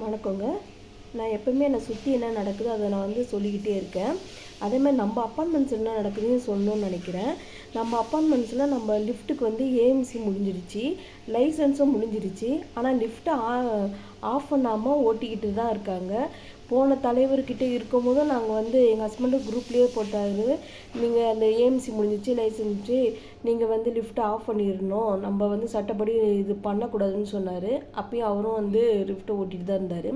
வணக்கங்க. நான் எப்பவுமே என்னை சுற்றி என்ன நடக்குதோ அதை நான் சொல்லிக்கிட்டே இருக்கேன். அதேமாதிரி நம்ம அப்பார்ட்மெண்ட்ஸ் என்ன நடக்குதுன்னு சொல்லணும்னு நினைக்கிறேன். நம்ம அப்பார்ட்மெண்ட்ஸில் நம்ம லிஃப்ட்டுக்கு ஏஎம்சி முடிஞ்சிருச்சு, லைசன்ஸும் முடிஞ்சிருச்சு. ஆனால் லிஃப்ட்டை ஆஃப் பண்ணாமல் ஓட்டிக்கிட்டு தான் இருக்காங்க. போன தலைவர்கிட்ட இருக்கும்போதும் நாங்கள் எங்கள் ஹஸ்பண்டு குரூப்லேயே போட்டார், நீங்கள் அந்த ஏஎம்சி முடிஞ்சிச்சு, லைசன்ஸு, நீங்கள் லிஃப்ட்டை ஆஃப் பண்ணிடணும், நம்ம சட்டப்படி இது பண்ணக்கூடாதுன்னு சொன்னார். அப்பயும் அவரும் லிஃப்ட்டை ஓட்டிகிட்டு தான் இருந்தார்.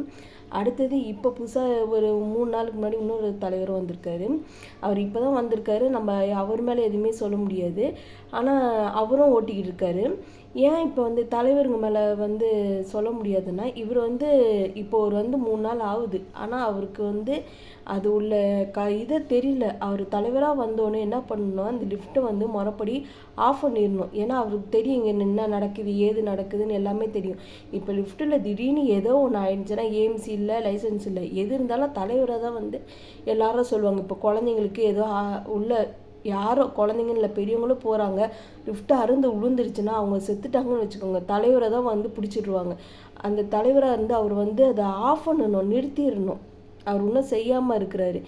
அடுத்தது இப்போ புதுசாக ஒரு 3 நாளுக்கு முன்னாடி இன்னொரு தலைவரும் வந்திருக்காரு. அவர் இப்போ தான் வந்திருக்காரு. நம்ம அவர் மேலே எதுவுமே சொல்ல முடியாது. ஆனால் அவரும் ஓட்டிக்கிட்டு இருக்காரு. ஏன் இப்போ தலைவருங்க மேலே சொல்ல முடியாதுன்னா, இவர் இப்போ ஒரு 3 நாள் ஆகுது. ஆனால் அவருக்கு அது உள்ள இதை தெரியல. அவர் தலைவராக வந்தோடனே என்ன பண்ணணும், அந்த லிஃப்ட்டை முறைப்படி ஆஃப் பண்ணிடணும். ஏன்னா அவருக்கு தெரியும் இங்கே என்ன நடக்குது, ஏது நடக்குதுன்னு எல்லாமே தெரியும். இப்போ லிஃப்ட்டில் திடீர்னு ஏதோ ஒன்று ஆயிடுச்சுன்னா, ஏஎம்சி இல்லை, லைசன்ஸ் இல்லை, எது இருந்தாலும் தலைவராக தான் எல்லாரும் சொல்லுவாங்க. இப்போ குழந்தைங்களுக்கு ஏதோ உள்ள யாரோ குழந்தைங்க இல்லை பெரியவங்களும் போகிறாங்க, லிஃப்ட்டை அருந்து விழுந்துருச்சுன்னா அவங்க செத்துட்டாங்கன்னு வச்சுக்கோங்க, தலைவரை தான் பிடிச்சிடுவாங்க. அந்த தலைவராக அவர் அதை ஆஃப் பண்ணணும், நிறுத்திடணும். அவர் இன்னும் செய்யாமல் இருக்கிறாரு.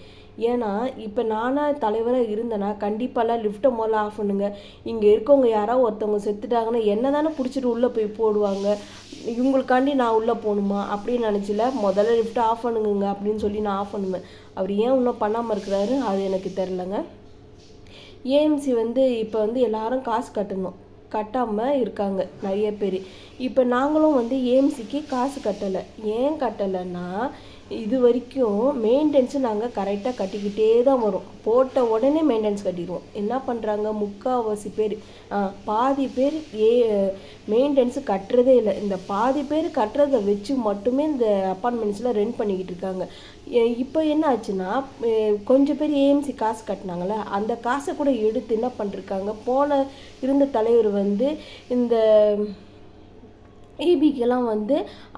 ஏன்னா இப்போ நானாக தலைவராக இருந்தேன்னா கண்டிப்பாலாம் லிஃப்ட்டை முதல்ல ஆஃப் பண்ணுங்க. இங்கே இருக்கவங்க யாராவது ஒருத்தவங்க செத்துட்டாங்கன்னா என்ன தானே பிடிச்சிட்டு உள்ளே போய் போடுவாங்க, இவங்களுக்காண்டி நான் உள்ளே போகணுமா அப்படின்னு நினச்சில, முதல்ல லிஃப்ட்டை ஆஃப் பண்ணுங்க அப்படின்னு சொல்லி நான் ஆஃப் பண்ணுவேன். அவர் ஏன் இன்னும் பண்ணாமல் இருக்கிறாரு அது எனக்கு தெரிலங்க. ஏஎம்சி இப்போ எல்லாரும் காசு கட்டாமல் இருக்காங்க நிறைய பேர். இப்போ நாங்களும் ஏஎம்சிக்கு காசு கட்டலை. ஏன் கட்டலைன்னா, இது வரைக்கும் மெயின்டெனன்ஸு நாங்கள் கரெக்டாக கட்டிக்கிட்டே தான் வரோம். போட்ட உடனே மெயின்டெனன்ஸ் கட்டிடுவோம். என்ன பண்ணுறாங்க, முக்கால்வாசி பேர், பாதி பேர் மெயின்டெனன்ஸு கட்டுறதே இல்லை. இந்த பாதி பேர் கட்டுறதை வச்சு மட்டுமே இந்த அப்பார்ட்மெண்ட்ஸில் ரெண்ட் பண்ணிக்கிட்டு இருக்காங்க. இப்போ என்ன ஆச்சுன்னா, கொஞ்சம் பேர் ஏஎம்சி காசு கட்டினாங்களே, அந்த காசை கூட எடுத்து என்ன பண்ணிருக்காங்க, போன இருந்த தலைவர் இந்த ஈபிக்கெல்லாம்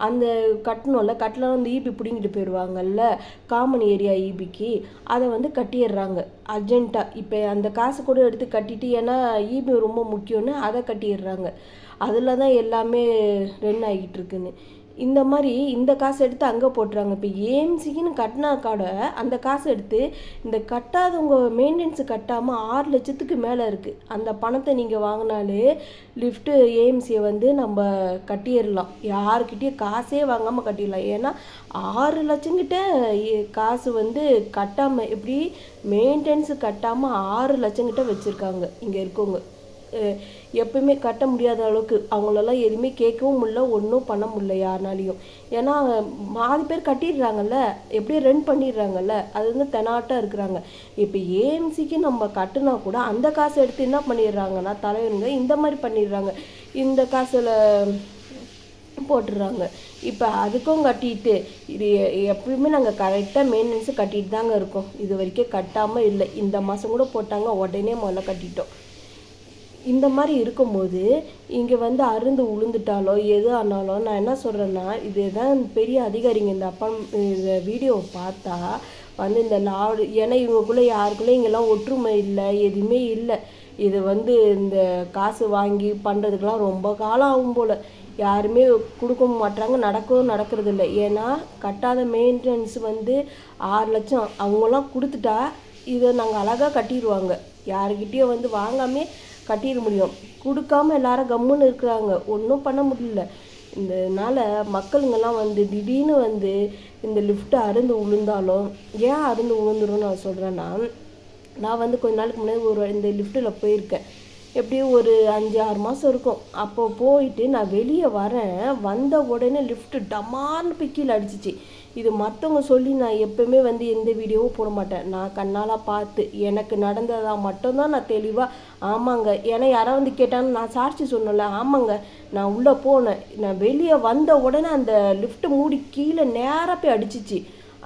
அந்த கட்டணும்ல, கட்டலாம் ஈபி பிடிங்கிட்டு போயிடுவாங்கல்ல, காமன் ஏரியா ஈபிக்கு, அதை கட்டிடுறாங்க அர்ஜென்ட்டாக. இப்போ அந்த காசு கூட எடுத்து கட்டிட்டு, ஏன்னா ஈபி ரொம்ப முக்கியம்னு அதை கட்டிடுறாங்க. அதில் தான் எல்லாமே ரன் ஆகிட்டு இருக்குன்னு. இந்த மாதிரி இந்த காசு எடுத்து அங்கே போட்டுறாங்க. இப்போ ஏஎம்சிக்குன்னு கட்டினா கூட அந்த காசு எடுத்து இந்த கட்டாதவங்க மெயின்டெனன்ஸு கட்டாமல் 6 லட்சத்துக்கு மேலே இருக்குது. அந்த பணத்தை நீங்கள் வாங்கினாலே லிஃப்ட்டு ஏஎம்சியை நம்ம கட்டிடலாம். யாருக்கிட்டேயும் காசே வாங்காமல் கட்டிடலாம். ஏன்னா 6 லட்சங்கிட்ட காசு கட்டாமல், எப்படி மெயின்டெனன்ஸு கட்டாமல் 6 லட்சங்கிட்ட வச்சுருக்காங்க இங்கே இருக்கவங்க. எப்பவுமே கட்ட முடியாத அளவுக்கு அவங்களெல்லாம் எதுவுமே கேட்கவும் முடியல, ஒன்றும் பண்ண முடியல யாருனாலையும். ஏன்னா பாதி பேர் கட்டிடுறாங்கல்ல, எப்படியும் ரெண்ட் பண்ணிடுறாங்கல்ல, அது தெனாட்டாக இருக்கிறாங்க. இப்போ ஏஎம்சிக்கு நம்ம கட்டுனா கூட அந்த காசை எடுத்து என்ன பண்ணிடுறாங்கன்னா தலைவருங்க இந்த மாதிரி பண்ணிடுறாங்க, இந்த காசில் போட்டுடுறாங்க. இப்போ அதுக்கும் கட்டிட்டு, இது எப்பயுமே நாங்கள் கரெக்டாக மெயின்டெனன்ஸு கட்டிட்டு தாங்க இருக்கோம். இது வரைக்கும் கட்டாமல் இல்லை. இந்த மாதம் கூட போட்டாங்க, உடனே முதல்ல கட்டிட்டோம். இந்த மாதிரி இருக்கும்போது இங்கே அருந்து உளுந்துட்டாலோ எது ஆனாலும் நான் என்ன சொல்கிறேன்னா, இது தான் பெரிய அதிகாரிங்க இந்த வீடியோவை பார்த்தா இந்த லாடு, ஏன்னா இவங்களுக்குள்ளே யாருக்குள்ளே இங்கெல்லாம் ஒற்றுமை இல்லை, எதுவுமே இல்லை. இது இந்த காசு வாங்கி பண்ணுறதுக்கெலாம் ரொம்ப காலம் ஆகும் போல். யாருமே கொடுக்கவும் மாட்டாங்க, நடக்கிறது இல்லை. ஏன்னா கட்டாத மெயின்டெனன்ஸ் 6 லட்சம் அவங்களாம் கொடுத்துட்டா இதை நாங்கள் அழகாக கட்டிடுவாங்க. யாருக்கிட்டேயும் வாங்காமே கட்டிட முடியும். கொடுக்காம எல்லாரும் கம்முன்னு இருக்கிறாங்க, ஒன்றும் பண்ண முடியல. இதனால் மக்களுங்கெல்லாம் திடீர்னு இந்த லிஃப்ட்டை அருந்து விழுந்தாலும், ஏன் அருந்து விழுந்துரும் நான் சொல்கிறேன்னா, நான் கொஞ்ச நாளுக்கு முன்னாடி இந்த லிஃப்ட்டில் போயிருக்கேன். எப்படியும் ஒரு 5-6 மாதம் இருக்கும். அப்போ போயிட்டு நான் வெளியே வந்த உடனே லிஃப்ட்டு டமார்னு போய் கீழே அடிச்சிச்சு. இது மற்றவங்க சொல்லி நான் எப்போவுமே எந்த வீடியோவும் போட மாட்டேன். நான் கண்ணால் பார்த்து எனக்கு நடந்ததாக மட்டும்தான் நான் தெளிவாக ஆமாங்க. ஏன்னா யாராவது கேட்டாங்க, நான் சாட்சி சொன்னல, ஆமாங்க நான் உள்ளே போனேன், நான் வெளியே வந்த உடனே அந்த லிஃப்ட்டு மூடி கீழே நேராக போய் அடிச்சிச்சு.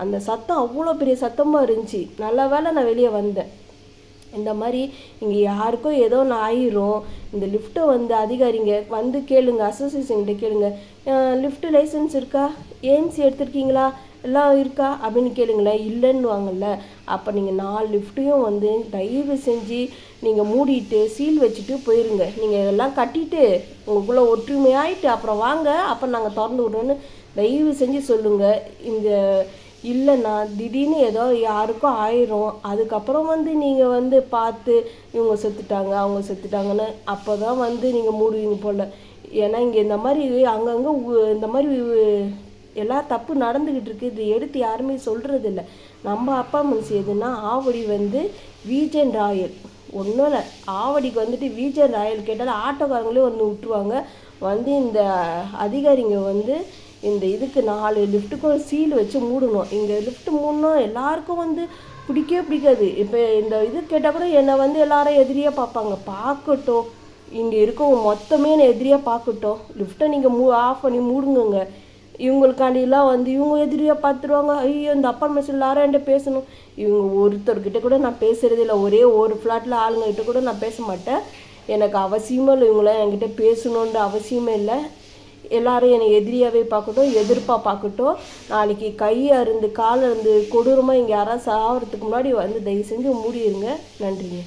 அந்த சத்தம் அவ்வளோ பெரிய சத்தமாக இருந்துச்சு. நல்ல வேளை நான் வெளியே வந்தேன். இந்த மாதிரி இங்கே யாருக்கும் ஏதோ ஒன்று ஆயிரும். இந்த லிஃப்ட்டை அதிகாரிங்க கேளுங்க, அசோசியேஷன்கிட்ட கேளுங்க, லிஃப்ட்டு லைசன்ஸ் இருக்கா, ஏஎம்சி எடுத்திருக்கீங்களா, எல்லாம் இருக்கா அப்படின்னு கேளுங்களேன். இல்லைன்னு வாங்கல்ல. அப்போ நீங்கள் 4 லிஃப்ட்டையும் தயவு செஞ்சு நீங்கள் மூடிட்டு சீல் வச்சுட்டு போயிருங்க. நீங்கள் இதெல்லாம் கட்டிட்டு உங்களுக்குள்ளே ஒற்றுமையாயிட்டு அப்புறம் வாங்க, அப்போ நாங்கள் திறந்து விடுறோன்னு தயவு செஞ்சு சொல்லுங்கள். இந்த இல்லைண்ணா திடீர்னு ஏதோ யாருக்கும் ஆயிரும், அதுக்கப்புறம் நீங்கள் பார்த்து இவங்க செத்துட்டாங்க அவங்க செத்துட்டாங்கன்னு அப்போ தான் நீங்கள் மூடுவீங்க போல். ஏன்னா இங்கே இந்த மாதிரி அங்கங்கே இந்த மாதிரி எல்லா தப்பு நடந்துக்கிட்டு இருக்கு. இது எடுத்து யாருமே சொல்கிறது இல்லை. நம்ம அப்பா மனசு எதுன்னா ஆவடி விஜன் ராயல் ஒன்றும் இல்லை. ஆவடிக்கு விஜன் ராயல் கேட்டால் ஆட்டோக்காரங்களே விட்டுருவாங்க. இந்த அதிகாரிங்க இந்த இதுக்கு 4 லிஃப்ட்டுக்கும் சீல் வச்சு மூடணும். இங்கே லிஃப்ட் மூடணும் எல்லாருக்கும் பிடிக்கவே பிடிக்காது. இப்போ இந்த இது கேட்டால் கூட என்னை எல்லாரும் எதிரியாக பார்ப்பாங்க. பார்க்கட்டும், இங்கே இருக்கவங்க மொத்தமே என்னை எதிரியாக பார்க்கட்டும். லிஃப்ட்டை நீங்கள் ஆஃப் பண்ணி மூடுங்க. இவங்களுக்காண்டிலாம் இவங்க எதிரியாக பார்த்துருவாங்க. ஐயோ இந்த அப்பார்ட்மெண்ட்ஸ் எல்லாரும் என்கிட்ட பேசணும். இவங்க ஒருத்தர்கிட்ட கூட நான் பேசுகிறதே இல்லை. ஒரே ஒரு ஃப்ளாட்டில் ஆளுங்ககிட்ட கூட நான் பேச மாட்டேன். எனக்கு அவசியமே இல்லை. இவங்களாம் என்கிட்ட பேசணுன்ற அவசியமே இல்லை. எல்லாரும் என்னை எதிரியாகவே பார்க்கட்டும், எதிர்ப்பாக பார்க்கட்டும். நாளைக்கு கையை அருந்து காலை அருந்து கொடூரமாக இங்கே யாராவது சாகிறதுக்கு முன்னாடி தயவு செஞ்சு மூடிடுங்க. நன்றிங்க.